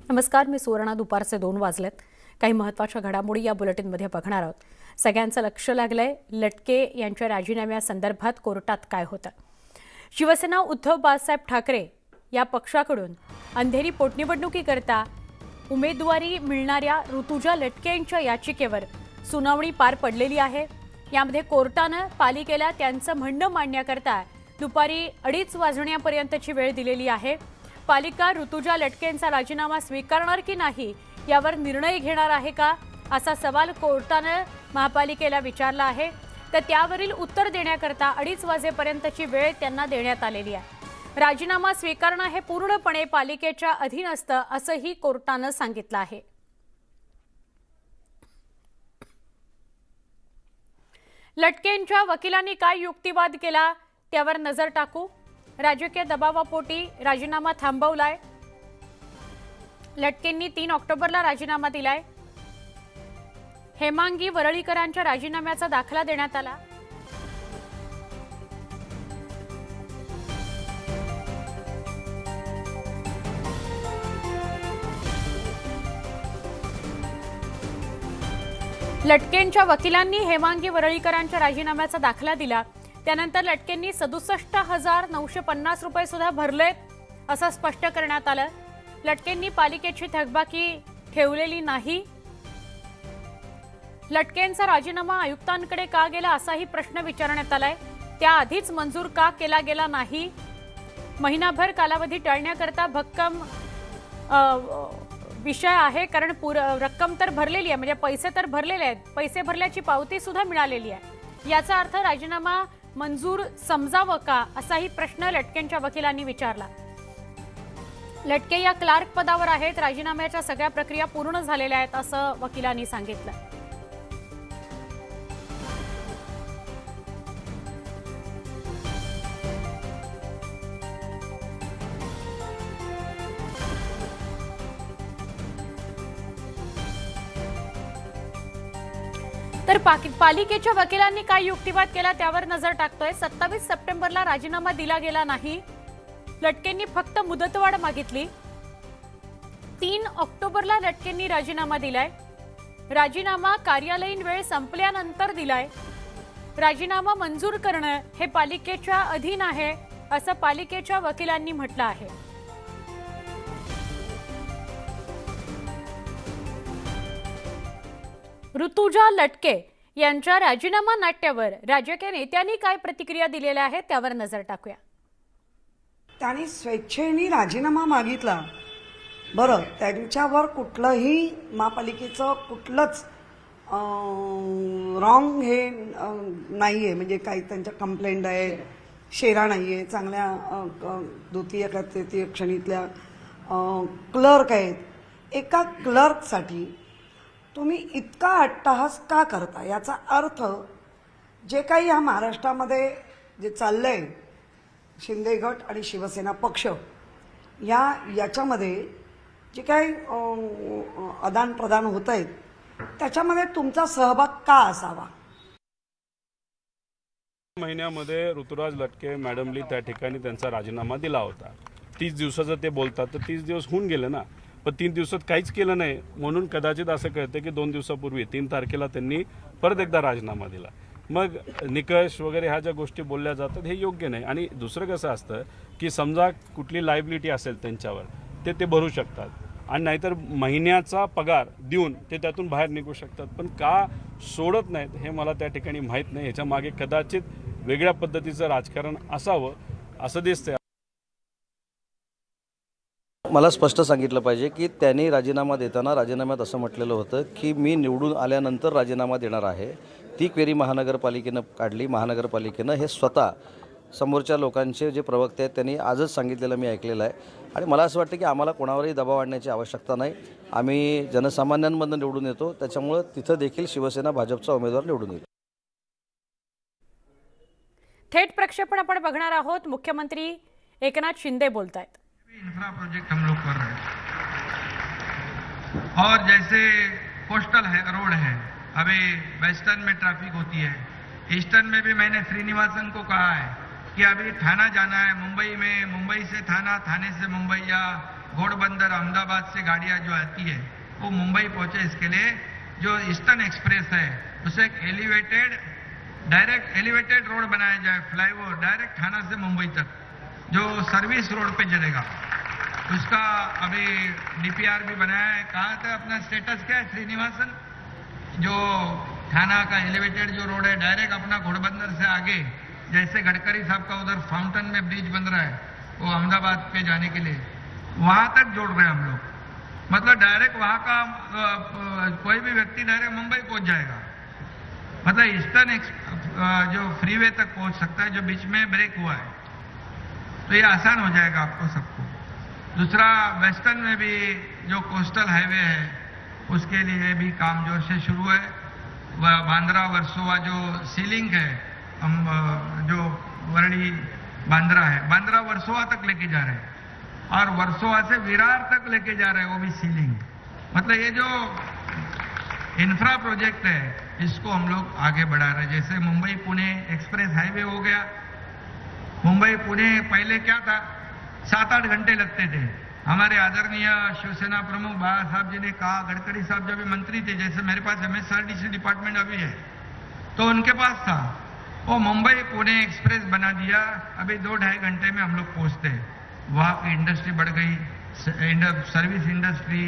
नमस्कार, मी सुवर्णा. दुपारचे 2 वाजलेत. काही महत्त्वाच्या घडामोडी या बुलेटिनमध्ये बघणार आहोत. सगळ्यांचं लक्ष लागलंय लटके यांच्या राजीनाम्यासंदर्भात कोर्टात काय होतं. शिवसेना उद्धव बाळासाहेब ठाकरे या पक्षाकडून अंधेरी पोटनिवडणुकीकरता उमेदवारी मिळणाऱ्या ऋतुजा लटके यांच्या याचिकेवर सुनावणी पार पडलेली आहे. यामध्ये कोर्टानं पालिकेला त्यांचं म्हणणं मांडण्याकरता दुपारी 2:30 वाजण्यापर्यंतची वेळ दिलेली आहे. पालिका ऋतुजा लटकेंचा राजीनामा स्वीकारणार की नाही यावर निर्णय घेणार आहे का, असा सवाल कोर्टानं महापालिकेला विचारला आहे. तर त्यावरील उत्तर देण्याकरता 2:30 वाजेपर्यंतची वेळ त्यांना देण्यात आलेली आहे. राजीनामा स्वीकारणं हे पूर्णपणे पालिकेच्या अधीन असतं असंही कोर्टानं सांगितलं आहे. लटकेंच्या वकिलांनी काय युक्तिवाद केला त्यावर नजर टाकू. राजकीय दबावापोटी राजीनामा थांबवलाय. लटकेंनी 3 ऑक्टोबरला राजीनामा दिलाय. हेमांगी वरळीकरांच्या राजीनाम्याचा दाखला देण्यात आला. लटकेंच्या वकिलांनी हेमांगी वरळीकरांच्या राजीनाम्याचा दाखला दिला. त्यानंतर लटकेंनी 67,950 रुपये सुद्धा भरलेत असं स्पष्ट करण्यात आलं. लटकेंनी पालिकेची थकबाकी ठेवलेली नाही. लटकेंचा राजीनामा आयुक्तांकडे का गेला असाही प्रश्न विचारण्यात आलाय. त्याआधीच मंजूर का केला गेला नाही. महिनाभर कालावधी टाळण्याकरता भक्कम विषय आहे, कारण रक्कम तर भरलेली आहे, म्हणजे पैसे तर भरलेले आहेत. पैसे भरल्याची पावती सुद्धा मिळालेली आहे. याचा अर्थ राजीनामा मंजूर समजावं का असाही प्रश्न लटकेंच्या वकिलांनी विचारला. लटके या क्लार्क पदावर आहेत. राजीनाम्याच्या सगळ्या प्रक्रिया पूर्ण झालेल्या आहेत असं वकिलांनी सांगितलं. तर पालिकेच्या वकिलांनी काय युक्तिवाद केला त्यावर नजर टाकतोय. 27 सप्टेंबरला राजीनामा दिला गेला नाही. लटकेंनी फक्त मुदतवाढ मागितली. 3 ऑक्टोबरला लटकेंनी राजीनामा दिलाय. राजीनामा कार्यालयीन वेळ संपल्यानंतर दिलाय. राजीनामा मंजूर करणं हे पालिकेच्या अधीन आहे असं पालिकेच्या वकिलांनी म्हटलं आहे. ऋतुजा लटके यांच्या राजीनामा नाट्यावर राजकीय नेत्यांनी काय प्रतिक्रिया दिलेल्या आहेत त्यावर नजर टाकूया. त्यांनी स्वेच्छेने राजीनामा मागितला. बरं, त्यांच्यावर कुठलंही महापालिकेचं कुठलंच रॉंग हे नाही आहे, म्हणजे काही त्यांच्या कंप्लेंट आहे, शेरा नाही आहे, चांगल्या द्वितीय का तृतीय श्रेणीतल्या क्लर्क आहेत. एका क्लर्कसाठी तुम्ही इतका अट्टहास का करता? याचा अर्थ जे काही ह्या महाराष्ट्रामध्ये जे चाललंय, शिंदे गट आणि शिवसेना पक्ष याच्यामध्ये जे काही आदान प्रदान होत आहेत त्याच्यामध्ये तुमचा सहभाग का असावा? महिन्यामध्ये ऋतुराज लटके मॅडमली त्या ठिकाणी त्यांचा राजीनामा दिला होता. 30 दिवसाचं ते बोलतात, तर 30 दिवस होऊन गेले ना. पण 3 दिवसात काहीच केलं नाही, म्हणून कदाचित असं कळतं की 2 दिवसापूर्वी 3 तारखेला त्यांनी परत एकदा राजीनामा दिला. मग निकष वगैरे ह्या ज्या गोष्टी बोलल्या जातात हे योग्य नाही. आणि दुसरं कसं असतं की समजा कुठली लायबिलिटी असेल त्यांच्यावर ते भरू शकतात, आणि नाहीतर महिन्याचा पगार देऊन ते त्यातून बाहेर निघू शकतात. पण का सोडत नाहीत हे मला त्या ठिकाणी माहीत नाही. ह्याच्या मागे कदाचित वेगळ्या पद्धतीचं राजकारण असावं असं दिसतंय. मला स्पष्ट सांगितलं पाहिजे की त्यांनी राजीनामा देताना राजीनाम्यात असं म्हटलेलं होतं की मी निवडून आल्यानंतर राजीनामा देणार आहे. ती क्वेरी महानगरपालिकेनं काढली. महानगरपालिकेनं हे स्वतः समोरच्या लोकांचे जे प्रवक्ते आहेत त्यांनी आजच सांगितलेलं मी ऐकलेलं आहे. आणि मला असं वाटतं की आम्हाला कोणावरही दबाव आणण्याची आवश्यकता नाही. आम्ही जनसामान्यांमधून निवडून येतो, त्याच्यामुळं तिथं देखील शिवसेना भाजपचा उमेदवार निवडून येईल. थेट प्रक्षेपण आपण बघणार आहोत. मुख्यमंत्री एकनाथ शिंदे बोलतायत. इंफ्रा प्रोजेक्ट हम लोग कर रहे हैं, और जैसे कोस्टल है, रोड है, अभी वेस्टर्न में ट्रैफिक होती है, ईस्टर्न में भी मैंने श्रीनिवासन को कहा है कि अभी थाना जाना है, मुंबई में, मुंबई से थाना, थाने से मुंबई, या घोड़बंदर अहमदाबाद से गाड़ियां जो आती है वो मुंबई पहुंचे, इसके लिए जो ईस्टर्न एक्सप्रेस है उसे एक डायरेक्ट एलिवेटेड रोड बनाया जाए, फ्लाईओवर डायरेक्ट थाना से मुंबई तक जो सर्विस रोड पे चलेगा। उसका अभी डीपीआर भी बनाया है। कहा था अपना स्टेटस क्या है श्रीनिवासन? जो थाना का एलिवेटेड जो रोड है डायरेक्ट अपना घोड़बंदर से आगे, जैसे गडकरी साहब का उधर फाउंटेन में ब्रिज बन रहा है वो अहमदाबाद पे जाने के लिए, वहां तक जोड़ रहे हैं हम लोग। मतलब डायरेक्ट वहां का कोई भी व्यक्ति डायरेक्ट मुंबई पहुंच जाएगा। मतलब ईस्टर्न जो फ्रीवे तक पहुंच सकता है जो बीच में ब्रेक हुआ है, तो ये आसान हो जाएगा आपको सबको। दूसरा, वेस्टर्न में भी जो कोस्टल हाईवे है उसके लिए भी काम जोर से शुरू है। बांद्रा वर्सोवा जो सीलिंग है, हम जो वरणी बांद्रा है, बांद्रा वर्सोवा तक लेके जा रहे हैं और वर्सोवा से विरार तक लेके जा रहे हैं, वो भी सीलिंग। मतलब ये जो इंफ्रा प्रोजेक्ट है इसको हम लोग आगे बढ़ा रहे हैं। जैसे मुंबई पुणे एक्सप्रेस हाईवे हो गया। मुंबई पुणे पहले क्या था, 7-8 घंटे लगते थे। हमारे आदरणीय शिवसेना प्रमुख बाला साहब जी ने कहा, गडकरी साहब जब भी मंत्री थे, जैसे मेरे पास MSRDC डिपार्टमेंट अभी है तो उनके पास था, वो मुंबई पुणे एक्सप्रेस बना दिया। अभी 2-2.5 घंटे में हम लोग पहुंचते हैं। वहां की इंडस्ट्री बढ़ गई, सर्विस इंडस्ट्री,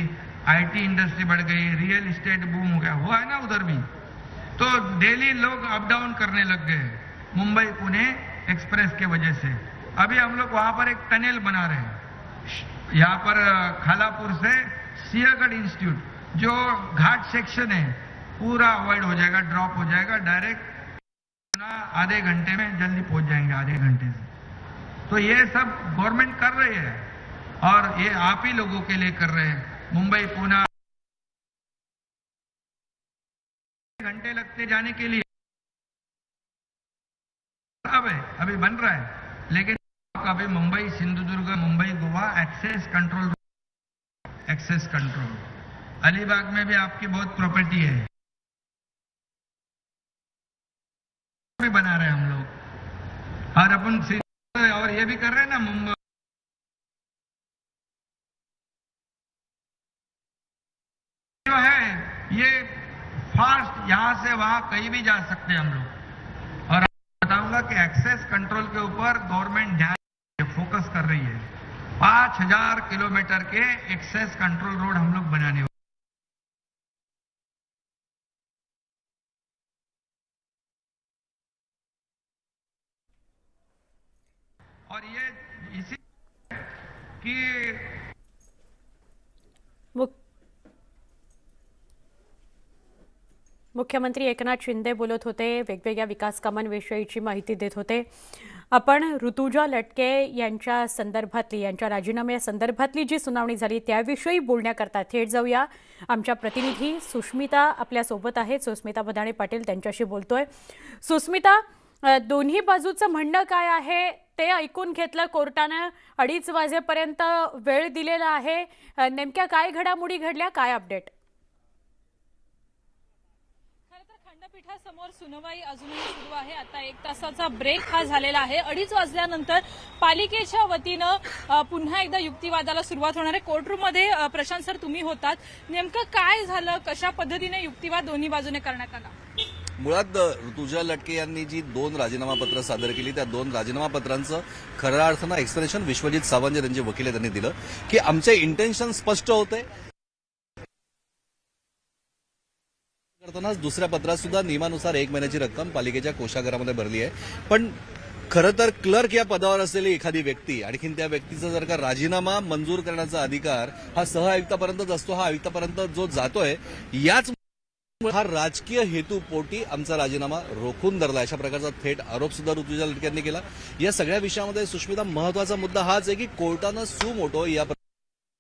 IT इंडस्ट्री बढ़ गई, रियल इस्टेट बूम हो गया, हुआ है ना उधर भी। तो डेली लोग अप डाउन करने लग गए मुंबई पुणे एक्सप्रेस के वजह से। अभी हम लोग वहां पर एक टनल बना रहे हैं, यहाँ पर खालापुर से सिंहगढ़ इंस्टीट्यूट जो घाट सेक्शन है पूरा अवॉइड हो जाएगा, ड्रॉप हो जाएगा, डायरेक्ट आधे घंटे में जल्दी पहुंच जाएंगे, आधे घंटे से। तो ये सब गवर्नमेंट कर रही है और ये आप ही लोगों के लिए कर रहे हैं। मुंबई पुणे घंटे लगते जाने के लिए अब है, अभी बन रहा है, लेकिन अभी मुंबई सिंधुदुर्ग, मुंबई गोवा एक्सेस कंट्रोल, अलीबाग में भी आपकी बहुत प्रॉपर्टी है, भी बना रहे हैं हम लोग। और अपन और ये भी कर रहे हैं ना मुंबई जो है ये फास्ट, यहां से वहां कहीं भी जा सकते हैं हम लोग। और बताऊंगा कि एक्सेस कंट्रोल के ऊपर गवर्नमेंट ध्यान फोकस कर रही है। 5000 किलोमीटर के एक्सेस कंट्रोल रोड हम लोग बनाने वाले। और ये इसी कि मुख्यमंत्री एकनाथ शिंदे बोलत होते, वेगवेगळ्या विकास कामांविषयीची माहिती देत होते। आपण ऋतुजा लटके यांच्या संदर्भातली, यांच्या राजीनाम्यासंदर्भातली जी सुनावणी झाली त्याविषयी बोलण्याकरता थेट जाऊया। आमच्या प्रतिनिधी सुष्मिता आपल्यासोबत आहेत, सुस्मिता बदाणे पाटील त्यांच्याशी बोलतोय। सुस्मिता, दोन्ही बाजूचं म्हणणं काय आहे ते ऐकून घेतलं कोर्टानं, 2:30 वाजेपर्यंत वेळ दिलेला आहे, नेमक्या काय घडामोडी घडल्या, काय अपडेट? खंडपीठासमोर सुनवाई अजूनही सुरू आहे। आता 1 तासाचा ब्रेक हा झालेला आहे। 2:30 वाजल्यानंतर पालिकेच्या वतीनं पुन्हा एकदा युक्तिवादाला सुरुवात होणार आहे। कोर्टरूममध्ये प्रशांत सर तुम्ही होतात, नेमकं काय झालं, कशा पद्धतीने युक्तिवाद दोन्ही बाजूने करण्यात आला? मुळात ऋतुजा लटके यांनी जी 2 राजीनामा पत्र सादर केली, त्या 2 राजीनामा पत्रांचं खऱ्या अर्थानं एक्सप्लेनेशन विश्वजित सावंत जे त्यांचे वकील त्यांनी दिलं की आमचे इंटेन्शन स्पष्ट होते। करतानाच दुसऱ्या पत्रात सुद्धा नियमानुसार 1 महिन्याची रक्कम पालिकेच्या कोषागारामध्ये भरली आहे। पण खरं तर क्लर्क या पदावर असलेली एखादी व्यक्ती, आणखीन त्या व्यक्तीचा जर का राजीनामा मंजूर करण्याचा अधिकार हा सहआयुक्तापर्यंतच असतो, हा आयुक्तापर्यंत जो जातोय, याच हा राजकीय हेतूपोटी आमचा राजीनामा रोखून धरला, अशा प्रकारचा थेट आरोप सुद्धा ऋतुजा लटके यांनी केला। या सगळ्या विषयामध्ये सुष्मिता, महत्वाचा मुद्दा हाच आहे की कोर्टानं सुमोटो या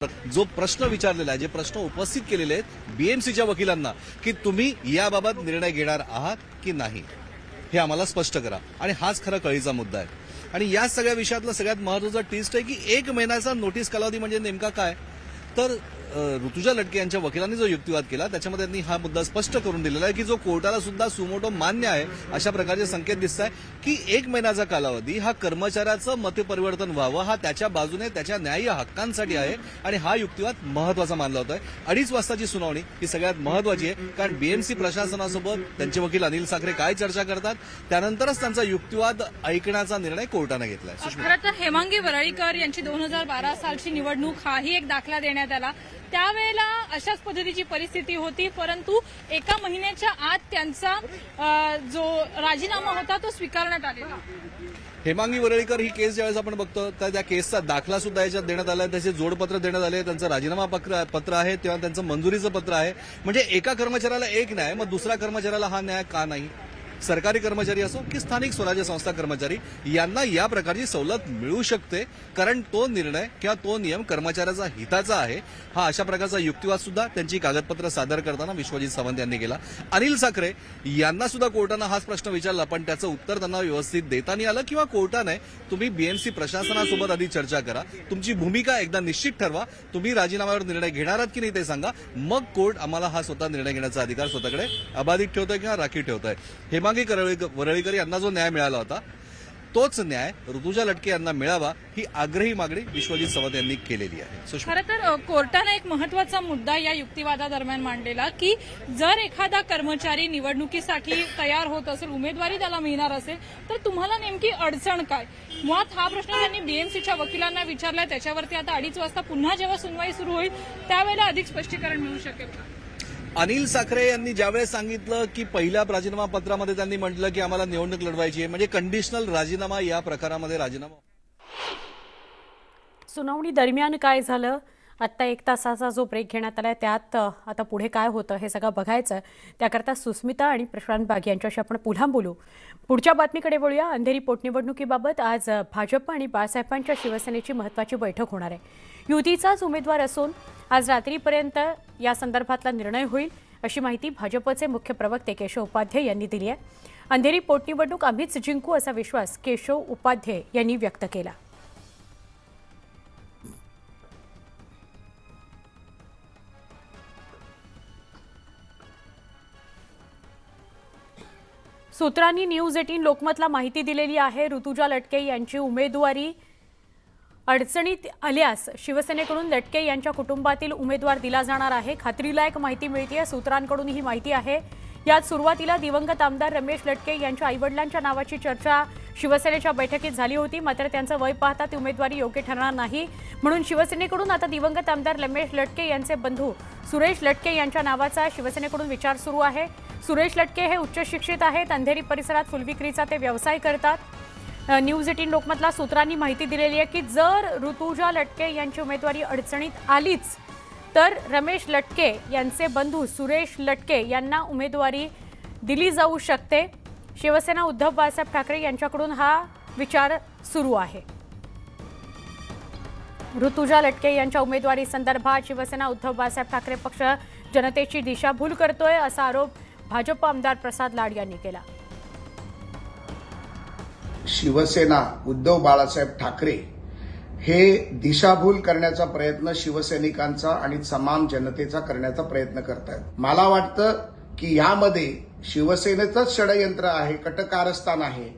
जो प्रश्न विचारलेला आहे, जे प्रश्न उपस्थित केलेले आहेत बीएमसीच्या वकिलांना की तुम्ही याबाबत निर्णय घेणार आहात की नाही, हे आम्हाला स्पष्ट करा। आणि हाच खरा कळीचा मुद्दा आहे। आणि या सगळ्या विषयातला सगळ्यात महत्वाचा ट्विस्ट आहे की 1 महिन्याचा नोटीस कालावधी म्हणजे नेमका काय, तर ऋतुजा लटके यांच्या वकिलांनी जो युक्तिवाद केला त्याच्यामध्ये त्यांनी हा मुद्दा स्पष्ट करून दिलेला आहे की जो कोर्टाला सुद्धा सुमोटो मान्य आहे अशा प्रकारचे संकेत दिसत आहे की 1 महिन्याचा कालावधी हा कर्मचाऱ्याचं मतपरिवर्तन व्हावं हा त्याच्या बाजूने त्याच्या न्याय्य हक्कांसाठी आहे आणि हा युक्तिवाद महत्वाचा मानला होता. 2:30 वाजताची सुनावणी ही सगळ्यात महत्वाची आहे कारण बीएमसी प्रशासनासोबत त्यांचे वकील अनिल साखरे काय चर्चा करतात त्यानंतरच त्यांचा युक्तिवाद ऐकण्याचा निर्णय कोर्टाने घेतलाय. खरं तर हेमांगी वरळीकर यांची 2012 सालची निवडणूक हाही एक दाखला देण्यात आला. त्यावेळेला अशाच पद्धतीची परिस्थिती होती, परंतु 1 महिन्याच्या आत त्यांचा जो राजीनामा होता तो स्वीकारण्यात आलेला. हेमांगी वरळीकर ही केस ज्यावेळेस आपण बघतो तर त्या केसचा दाखला सुद्धा याच्यात देण्यात आला आहे, त्याचे जोडपत्र देण्यात आले, त्यांचं राजीनामा पत्र आहे तेव्हा त्यांचं मंजुरीचं पत्र आहे. म्हणजे एका कर्मचाऱ्याला एक न्याय, मग दुसऱ्या कर्मचाऱ्याला हा न्याय का नाही? सरकारी कर्मचारी असो की स्थानिक स्वराज्य संस्था कर्मचारी यांना या प्रकारची सवलत मिळू शकते कारण तो निर्णय किंवा तो नियम कर्मचाऱ्याचा हिताचा आहे. हा अशा प्रकारचा युक्तिवाद सुद्धा त्यांची कागदपत्र सादर करताना विश्वजित सावंत यांनी केला. अनिल साखरे यांना सुद्धा कोर्टानं हाच प्रश्न विचारला पण त्याचं उत्तर त्यांना व्यवस्थित देता नाही आलं किंवा कोर्टाने तुम्ही बीएमसी प्रशासनासोबत आधी चर्चा करा, तुमची भूमिका एकदा निश्चित ठरवा, तुम्ही राजीनाम्यावर निर्णय घेणार आहात की नाही ते सांगा, मग कोर्ट आम्हाला हा स्वतः निर्णय घेण्याचा अधिकार स्वतःकडे अबाधित ठेवतोय किंवा राखीव ठेवतोय. हेमांगी वरळीकर यांना जो न्याय मिळाला होता तोच न्याय ऋतुजा लटके यांना मिळावा ही आग्रही मागणी विश्वजित सावंत यांनी केलेली आहे. खरं तर कोर्टाने एक महत्वाचा मुद्दा या युक्तिवादादरम्यान मांडलेला की जर एखादा कर्मचारी निवडणुकीसाठी तयार होत असेल, उमेदवारी त्याला मिळणार असेल तर तुम्हाला नेमकी अडचण काय? मुळात हा प्रश्न त्यांनी बीएमसीच्या वकिलांना विचारला. त्याच्यावरती आता 2:30 वाजता पुन्हा जेव्हा सुनवाई सुरू होईल त्यावेळेला अधिक स्पष्टीकरण मिळू शकेल. अनिल साखरे यांनी ज्यावेळेस सांगितलं की पहिल्या राजीनामा पत्रामध्ये त्यांनी म्हटलं की आम्हाला निवडणूक लढवायची आहे, म्हणजे कंडिशनल राजीनामा या प्रकारामध्ये राजीनामा. सुनावणी दरम्यान काय झालं, आत्ता 1 तासाचा जो ब्रेक घेण्यात आला त्यात आता पुढे काय होतं हे सगळं बघायचं. त्याकरता सुस्मिता आणि प्रशांत बाग यांच्याशी आपण पुन्हा बोलू. पुढच्या बातमीकडे वळूया. अंधेरी पोटनिवडणुकीबाबत आज भाजप आणि बाळासाहेबांच्या शिवसेनेची महत्त्वाची बैठक होणार आहे. युतीचाच उमेदवार असून आज रात्रीपर्यंत या संदर्भातला निर्णय होईल अशी माहिती भाजपचे मुख्य प्रवक्ते केशव उपाध्ये यांनी दिली आहे. अंधेरी पोटनिवडणूक आम्हीच जिंकू असा विश्वास केशव उपाध्ये यांनी व्यक्त केला. सूत्रांनी न्यूज 18 लोकमतला माहिती दिलेली आहे. ऋतुजा लटके यांची उमेदवारी अडचणीत आल्यास शिवसेनेकडून लटके यांच्या कुटुंबातील उमेदवार दिला जाणार आहे. खात्रीलायक माहिती मिळते. सूत्रांकडून ही माहिती आहे. यात सुरुवातीला दिवंगत आमदार रमेश लटके यांच्या आईवडिलांच्या नावाची चर्चा शिवसेनेच्या बैठकीत झाली होती, मात्र त्यांचं वय पाहता ती उमेदवारी योग्य ठरणार नाही म्हणून शिवसेनेकडून आता दिवंगत आमदार रमेश लटके यांचे बंधू सुरेश लटके यांच्या नावाचा शिवसेनेकडून विचार सुरू आहे. सुरेश लटके हे उच्च शिक्षित आहेत. अंधेरी परिसरात फुलविक्रीचा ते व्यवसाय करतात. न्यूज 18 लोकमतला सूत्रांनी माहिती दिलेली आहे की जर ऋतुजा लटके यांची उमेदवारी अडचणीत आलीच तर रमेश लटके यांचे बंधू सुरेश लटके यांना उमेदवारी दिली जाऊ शकते. शिवसेना उद्धव बाळासाहेब ठाकरे यांच्याकडून हा विचार सुरू आहे. ऋतुजा लटके यांच्या उमेदवारी संदर्भात शिवसेना उद्धव बाळासाहेब ठाकरे पक्ष जनतेची दिशाभूल करतोय असा आरोप भाजप आमदार प्रसाद लाड यांनी केला. शिवसेना उद्धव बाळासाहेब ठाकरे हे दिशाभूल करण्याचा प्रयत्न शिवसैनिकांचा आणि तमाम जनतेचा करण्याचा प्रयत्न करतायत. मला वाटतं की यामध्ये शिवसेनेचंच षडयंत्र आहे, कटकारस्थान आहे.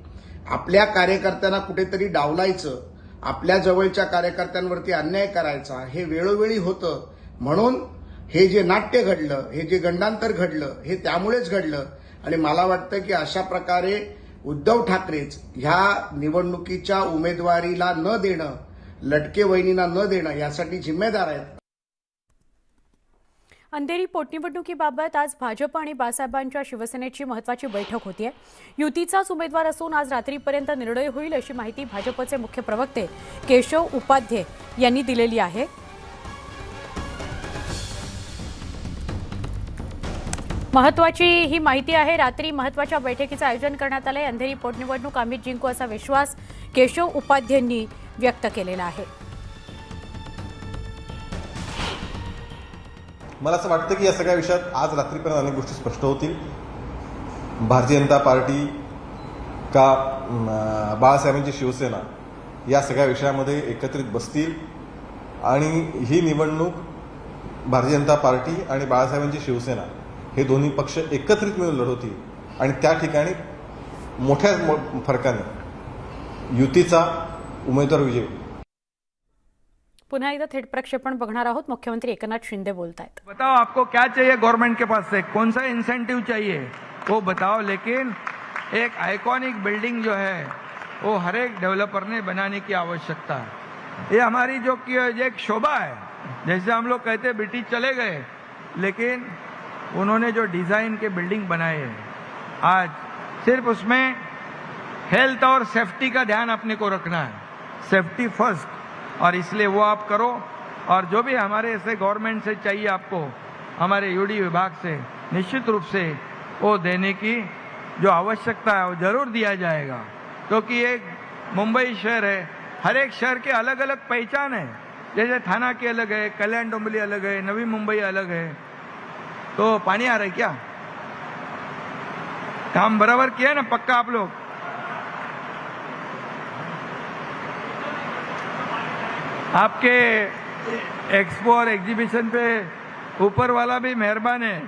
आपल्या कार्यकर्त्यांना कुठेतरी डावलायचं, आपल्या जवळच्या कार्यकर्त्यांवरती अन्याय करायचा हे वेळोवेळी होतं. म्हणून हे जे नाट्य घडलं, हे जे गंडांतर घडलं हे त्यामुळेच घडलं. आणि मला वाटतं की अशा प्रकारे उद्धव ठाकरेच ह्या निवडणुकीच्या उमेदवारीला न देणं, लटके वहिनींना न देणं यासाठी जिम्मेदार आहेत. अंधेरी पोटनिवडणुकीबाबत आज भाजप आणि बाळासाहेबांच्या शिवसेनेची महत्त्वाची बैठक होतीये. युतीचाच उमेदवार असून आज रात्रीपर्यंत निर्णय होईल अशी माहिती भाजपचे मुख्य प्रवक्ते केशव उपाध्ये यांनी दिलेली आहे. महत्त्वाची ही माहिती आहे. रात्री महत्त्वाच्या बैठकीचं आयोजन करण्यात आलंय. अंधेरी पोटनिवडणूक आम्हीच जिंकू असा विश्वास केशव उपाध्येंनी व्यक्त केलेला आहे. मला असं वाटतं की या सगळ्या विषयात आज रात्रीपर्यंत अनेक गोष्टी स्पष्ट होतील. भारतीय जनता पार्टी का बाळासाहेबांची शिवसेना या सगळ्या विषयामध्ये एकत्रित बसतील आणि ही निवडणूक भारतीय जनता पार्टी आणि बाळासाहेबांची शिवसेना हे दोन्ही पक्ष एकत्रित मिळून लढवतील आणि त्या ठिकाणी मोठ्या फरकाने युतीचा उमेदवार विजयी होईल. पुन्हा एकदा थेट प्रक्षेपण बघणार आहोत. मुख्यमंत्री एकनाथ शिंदे बोलतायत. बताओ आपको क्या चाहिए गवर्नमेंट के पास से, कौन सा इंसेंटिव चाहिए वो बताओ, लेकिन एक आइकॉनिक बिल्डिंग जो है वो हर एक डेवलपर ने बनाने की आवश्यकता है. ये हमारी जो एक शोभा है, जैसे हम लोग कहते हैं ब्रिटिश चले गए, लेकिन उन्होंने जो डिजाइन के बिल्डिंग बनाए हैं आज सिर्फ उसमें हेल्थ और सेफ्टी का ध्यान अपने को रखना है, सेफ्टी फर्स्ट, और इसलिए वो आप करो. और जो भी हमारे ऐसे गवर्नमेंट से चाहिए आपको, हमारे यूडी विभाग से निश्चित रूप से वो देने की जो आवश्यकता है वो जरूर दिया जाएगा. क्योंकि एक मुंबई शहर है, हर एक शहर के अलग अलग पहचान है. जैसे थाना की अलग है, कल्याण डोंबिवली अलग है, नवी मुंबई अलग है. तो पानी आ रहा है क्या? काम बराबर किया ना पक्का आप लोग? आपके एक्सपो और एग्जीबिशन पे ऊपर वाला भी मेहरबान है.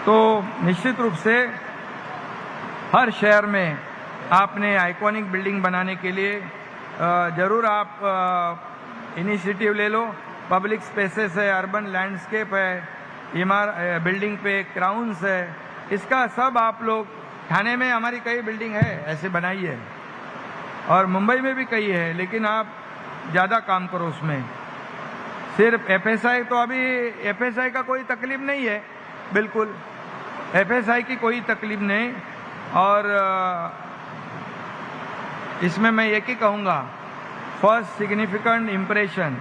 तो निश्चित रूप से हर शहर में आपने आइकॉनिक बिल्डिंग बनाने के लिए जरूर आप इनिशिएटिव ले लो. पब्लिक स्पेसेस है, अर्बन लैंडस्केप है, बिल्डिंग पे क्राउन्स है, इसका सब आप लोग, ठाणे में हमारी कई बिल्डिंग है ऐसे बनाई है और मुंबई में भी कई है, लेकिन आप ज़्यादा काम करो उसमें. सिर्फ एफएसआई, तो अभी एफएसआई का कोई तकलीफ नहीं है, बिल्कुल एफएसआई की कोई तकलीफ नहीं. और इसमें मैं एक ही कहूँगा, फर्स्ट सिग्निफिकेंट इम्प्रेशन,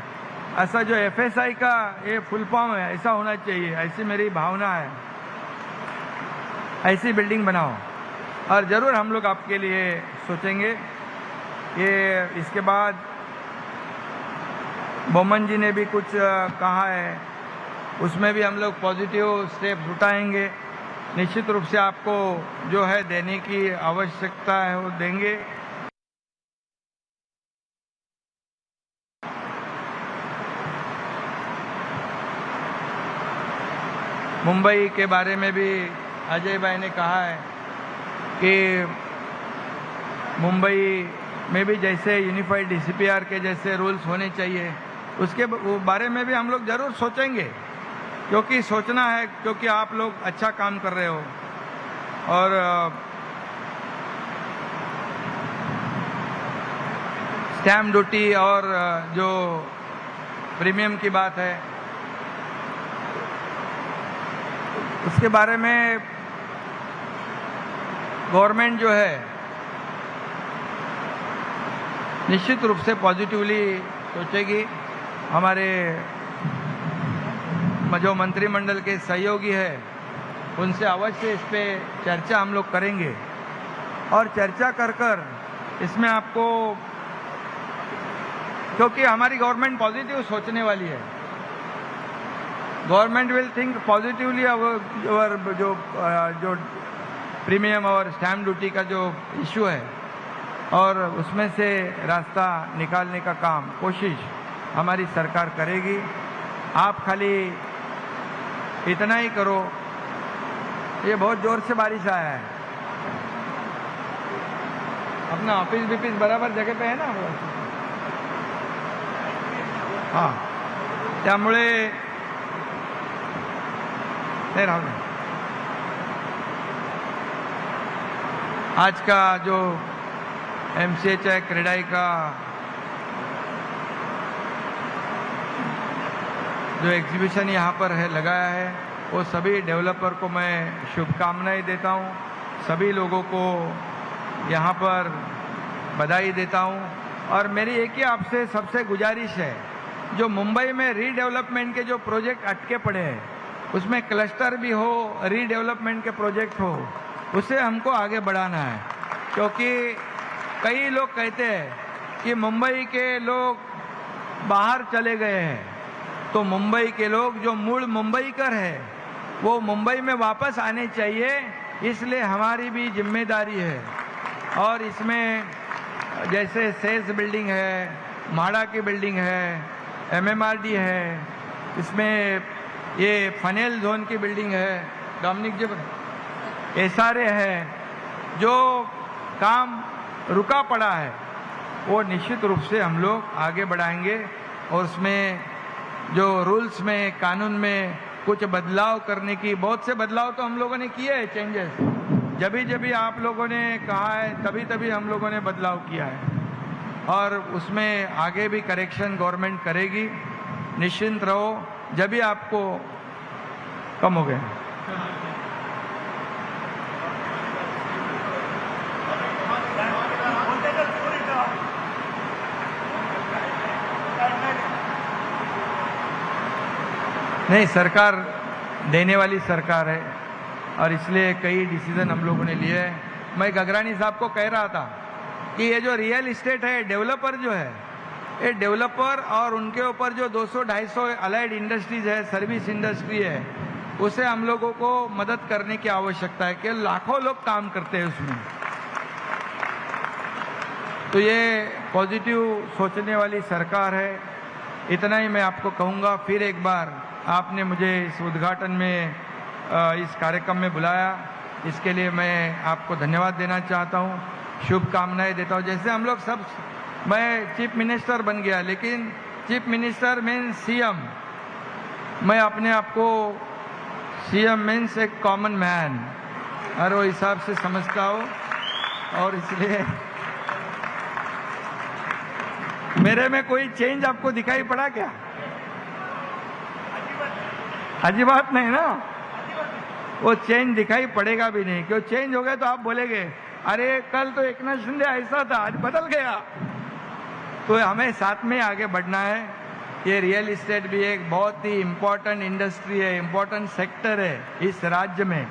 ऐसा जो एफएसआई का ये फुल फॉर्म है ऐसा होना चाहिए, ऐसी मेरी भावना है. ऐसी बिल्डिंग बनाओ और ज़रूर हम लोग आपके लिए सोचेंगे. ये इसके बाद बोमन जी ने भी कुछ कहा है, उसमें भी हम लोग पॉजिटिव स्टेप उठाएंगे. निश्चित रूप से आपको जो है देने की आवश्यकता है वो देंगे. मुंबई के बारे में भी अजय भाई ने कहा है कि मुंबई में भी जैसे यूनिफाइड डीसीपीआर के जैसे रूल्स होने चाहिए, उसके बारे में भी हम लोग जरूर सोचेंगे. क्योंकि सोचना है, क्योंकि आप लोग अच्छा काम कर रहे हो. और स्टैम्प ड्यूटी और जो प्रीमियम की बात है, उसके बारे में गवर्नमेंट जो है निश्चित रूप से पॉजिटिवली सोचेगी. हमारे जो मंत्रिमंडल के सहयोगी है उनसे अवश्य इस पे चर्चा हम लोग करेंगे. और चर्चा कर इसमें आपको, क्योंकि हमारी गवर्नमेंट पॉजिटिव सोचने वाली है, गवर्नमेंट विल थिंक पॉजिटिवली. और जो प्रीमियम और स्टैम्प ड्यूटी का जो इशू है और उसमें से रास्ता निकालने का काम, कोशिश हमारी सरकार करेगी. आप खाली इतना ही करो. ये बहुत जोर से बारिश आया है. अपना ऑफिस बिफिस बराबर जगह पे है ना? हाँ, त्यामुळे नहीं राहुल, आज का जो MCH है क्रेडाई का जो एग्जीबिशन यहाँ पर है लगाया है, वो सभी डेवलपर को मैं शुभकामनाएं देता हूँ. सभी लोगों को यहाँ पर बधाई देता हूँ. और मेरी एक ही आपसे सबसे गुजारिश है, जो मुंबई में रीडेवलपमेंट के जो प्रोजेक्ट अटके पड़े हैं, उसमें क्लस्टर भी हो, रीडेवलपमेंट के प्रोजेक्ट हो, उसे हमको आगे बढ़ाना है. क्योंकि कई लोग कहते हैं कि मुंबई के लोग बाहर चले गए हैं, तो मुंबई के लोग जो मूल मुंबईकर है वो मुंबई में वापस आने चाहिए. इसलिए हमारी भी जिम्मेदारी है. और इसमें जैसे सेल्स बिल्डिंग है, माड़ा की बिल्डिंग है, MMRD है, इसमें ये फनेल जोन की बिल्डिंग है, डोमिनिक जी, SRA है, जो काम रुका पड़ा है वो निश्चित रूप से हम लोग आगे बढ़ाएंगे और उसमें जो रूल्स में, कानून में कुछ बदलाव करने की, बहुत से बदलाव तो हम लोगों ने किए हैं, चेंजेस जब भी आप लोगों ने कहा है तभी हम लोगों ने बदलाव किया है और उसमें आगे भी करेक्शन गवर्नमेंट करेगी, निश्चिंत रहो। जब भी आपको कम हो गए नहीं, सरकार देने वाली सरकार है और इसलिए कई डिसीजन हम लोगों ने लिए हैं। मैं गगरानी साहब को कह रहा था कि ये जो रियल इस्टेट है, डेवलपर जो है, ये डेवलपर और उनके ऊपर जो 200-250 अलाइड इंडस्ट्रीज है, सर्विस इंडस्ट्री है, उसे हम लोगों को मदद करने की आवश्यकता है कि लाखों लोग काम करते हैं उसमें। तो ये पॉजिटिव सोचने वाली सरकार है। इतना ही मैं आपको कहूँगा। फिर एक बार आपने मुझे इस उद्घाटन में, इस कार्यक्रम में बुलाया, इसके लिए मैं आपको धन्यवाद देना चाहता हूँ, शुभकामनाएं देता हूँ। जैसे हम लोग सब, मैं चीफ मिनिस्टर बन गया, लेकिन चीफ मिनिस्टर मीन्स सीएम, मैं अपने आप को सीएम मीन्स एक कॉमन मैन और वो हिसाब से समझता हूँ और इसलिए मेरे में कोई चेंज आपको दिखाई पड़ा क्या? अजीब बात नहीं ना, वो चेंज दिखाई पड़ेगा भी नहीं, क्यों चेंज हो गया तो आप बोलेंगे अरे कल तो एकनाथ शिंदे ऐसा था, आज बदल गया। तो हमें साथ में आगे बढ़ना है। ये रियल इस्टेट भी एक बहुत ही इम्पोर्टेंट इंडस्ट्री है, इम्पोर्टेंट सेक्टर है इस राज्य में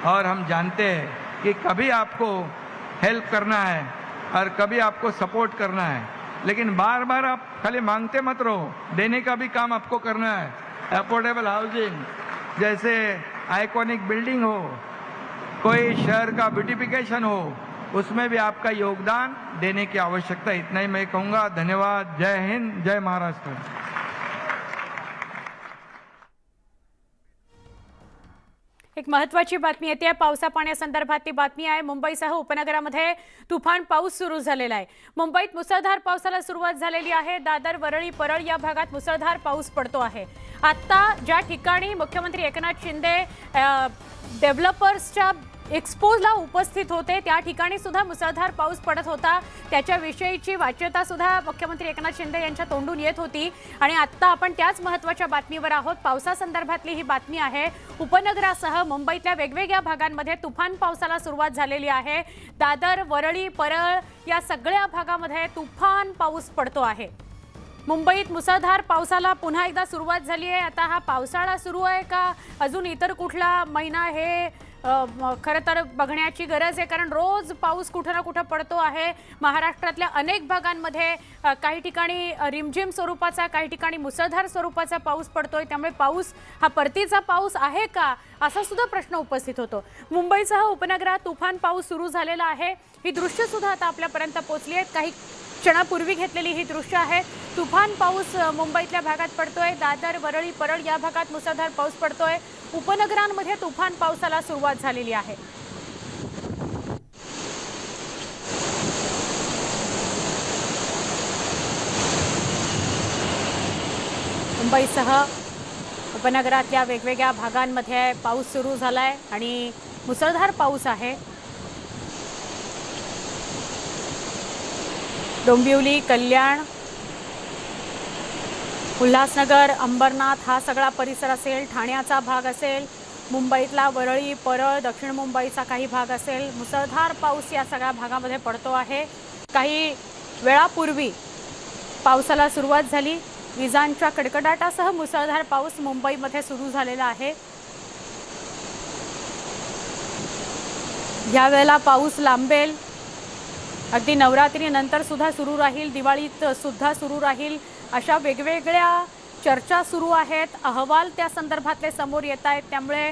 और हम जानते हैं कि कभी आपको हेल्प करना है और कभी आपको सपोर्ट करना है, लेकिन बार बार आप खाली मांगते मत रहो, देने का भी काम आपको करना है। अफोर्डेबल हाउसिंग जैसे आइकॉनिक बिल्डिंग हो, कोई शहर का ब्यूटिफिकेशन हो, उसमें भी आपका योगदान देने की आवश्यकता। इतना ही मैं कहूँगा। धन्यवाद। जय हिंद, जय महाराष्ट्र। एक महत्त्वाची बातमी येते, पावसा पाण्यासंदर्भातली बातमी आहे। मुंबईसह उपनगरामध्ये तुफान पाऊस सुरू झालेला आहे। मुंबईत मुसळधार पावसाला सुरुवात झालेली आहे। दादर, वरळी, परळ या भागात मुसळधार पाऊस पडतो आहे। आता ज्या ठिकाणी मुख्यमंत्री एकनाथ शिंदे डेव्हलपर्सच्या एक्सपोजला उपस्थित होते, त्या ठिकाणी सुद्धा मुसळधार पाऊस पडत होता। त्याच्याविषयीची वाच्यता सुद्धा मुख्यमंत्री एकनाथ शिंदे यांच्या तोंडून येत होती आणि आता आपण त्याच महत्त्वाच्या बातमीवर आहोत। पावसासंदर्भातली ही बातमी आहे। उपनगरासह मुंबईतल्या वेगवेगळ्या भागांमध्ये तुफान पावसाला सुरुवात झालेली आहे। दादर, वरळी, परळ या सगळ्या भागामध्ये तुफान पाऊस पडतो आहे। मुंबईत मुसळधार पावसाला पुन्हा एकदा सुरुवात झाली आहे। आता हा पावसाळा सुरू आहे का अजून इतर कुठला महिना हे खरं तर बघण्याची गरज आहे, कारण रोज पाऊस कुठे ना कुठे पडतो आहे। महाराष्ट्रातल्या अनेक भागांमध्ये काही ठिकाणी रिमझिम स्वरूपाचा, काही ठिकाणी मुसळधार स्वरूपाचा पाऊस पडतोय। त्यामुळे पाऊस हा परतीचा पाऊस आहे का असा सुद्धा प्रश्न उपस्थित होतो। मुंबईसह उपनगरात तुफान पाऊस सुरू झालेला आहे। ही दृश्य सुद्धा आता आपल्यापर्यंत पोहोचली आहेत। काही क्षणापूर्वी घेतलेली ही दृश्य आहे। तुफान पाऊस मुंबईतल्या भागात पडतोय। दादर, वरळी, परळ या भागात मुसळधार पाऊस पडतोय। उपनगरांमध्ये तुफान पावसाला सुरुवात झालेली आहे। मुंबईसह उपनगरातल्या वेगवेगळ्या भागांमध्ये पाऊस सुरू झालाय आणि मुसळधार पाऊस आहे। डोंबिवली, कल्याण, उल्हासनगर, अंबरनाथ हा सगळा परिसर असेल, ठाण्याचा भाग असेल, मुंबईतला वरळी, परळ, दक्षिण मुंबईचा काही भाग असेल, मुसळधार पाऊस या सगळ्या भागामध्ये पडतो आहे। काही वेळापूर्वी पावसाला सुरुवात झाली। विजांच्या कडकडाटासह मुसळधार पाऊस मुंबईमध्ये सुरू झालेला आहे। यावेळेला पाऊस लांबेल, अगदी नवरात्रीनंतर सुद्धा सुरू राहील, दिवाळीत सुद्धा सुरू राहील, अशा वेगवेगळ्या चर्चा सुरू आहेत। अहवाल त्या संदर्भातले समोर येत आहेत। त्यामुळे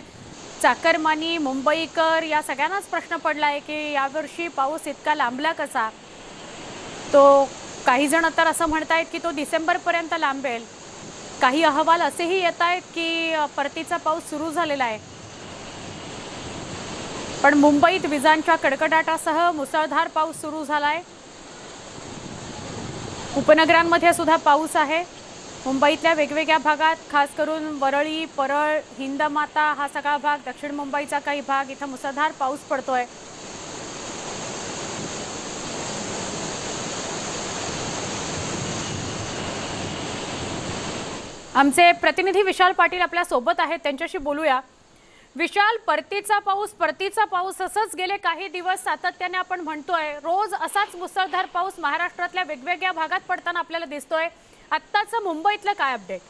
चाकरमानी, मुंबईकर या सगळ्यांनाच प्रश्न पडला आहे की यावर्षी पाऊस इतका लांबला कसा। तो काही जण तर असं म्हणतायत की तो डिसेंबरपर्यंत लांबेल. काही अहवाल असेही येत आहेत की परतीचा पाऊस सुरू झालेला आहे. पण मुंबईत विजांच्या कडकडाटासह मुसळधार पाऊस सुरू झालाय. उपनगरांमध्ये सुद्धा पाऊस आहे. मुंबईतल्या वेगवेगळ्या भागात, खास करून वरळी, परळ, हिंदमाता हा सगळा भाग, दक्षिण मुंबईचा काही भाग, इथं मुसळधार पाऊस पडतोय. आमचे प्रतिनिधी विशाल पाटील आपल्या सोबत आहेत, त्यांच्याशी बोलूया. विशाल, परतीचा पाऊस असंच गेले काही दिवस सातत्याने आपण म्हणतोय. रोज असाच मुसळधार पाऊस महाराष्ट्रातल्या वेगवेगळ्या भागात पडताना आपल्याला दिसतोय. आत्ताचं मुंबईतलं काय अपडेट?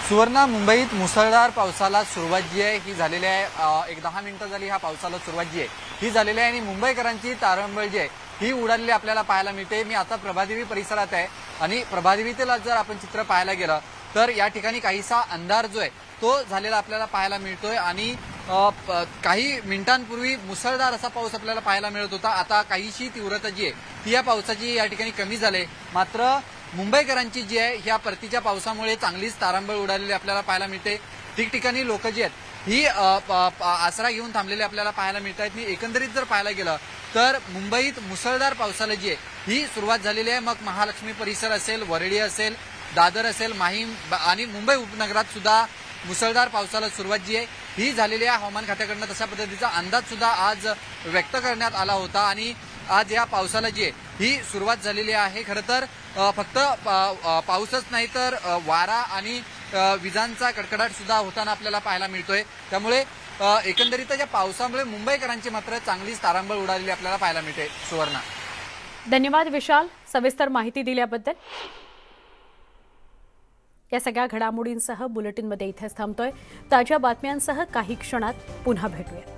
सुवर्णा, मुंबईत मुसळधार पावसाला सुरुवात जी आहे ही झालेली आहे. एक 10 मिनिटं झाली ह्या पावसाला सुरुवात जी आहे ही झालेली आहे आणि मुंबईकरांची तारंबळ जी आहे ही उडालेली आपल्याला पाहायला मिळते. मी आता प्रभादेवी परिसरात आहे आणि प्रभादेवीतील जर आपण चित्र पाहायला गेलं तर या ठिकाणी काहीसा अंधार जो आहे तो झालेला आपल्याला पाहायला मिळतोय आणि काही मिनिटांपूर्वी मुसळधार असा पाऊस आपल्याला पाहायला मिळत होता. आता काहीशी तीव्रता जी आहे ती या पावसाची या ठिकाणी कमी झाली. मात्र मुंबईकरांची जी आहे ह्या परतीच्या पावसामुळे चांगलीच तारांबळ उडालेली आपल्याला पाहायला मिळते. ठिकठिकाणी लोक जी आहेत ही आसरा घेऊन थांबलेली आपल्याला पाहायला मिळत आहेत. मी एकंदरीत जर पाहायला गेलं तर मुंबईत मुसळधार पावसाला जी आहे ही सुरुवात झालेली आहे. मग महालक्ष्मी परिसर असेल, वरळी असेल, दादर असेल, माहीम आणि मुंबई उपनगरात सुद्धा मुसळधार पावसाला सुरुवात जी आहे ही झालेली आहे. हवामान खात्याकडनं तशा पद्धतीचा अंदाज सुद्धा आज व्यक्त करण्यात आला होता आणि आज या पावसाला जी आहे ही सुरुवात झालेली आहे. खरं तर फक्त पाऊसच नाही तर वारा आणि विजांचा कडकडाट सुद्धा होताना आपल्याला पाहायला मिळतोय. त्यामुळे एकंदरीत या पावसामुळे मुंबईकरांची मात्र चांगलीच तारांबळ उडालेली आपल्याला पाहायला मिळते. सुवर्णा, धन्यवाद विशाल, सविस्तर माहिती दिल्याबद्दल. या सगळ्या घडामोडींसह बुलेटिनमध्ये इथेच थांबतोय. ताज्या बातम्यांसह काही क्षणात पुन्हा भेटूया.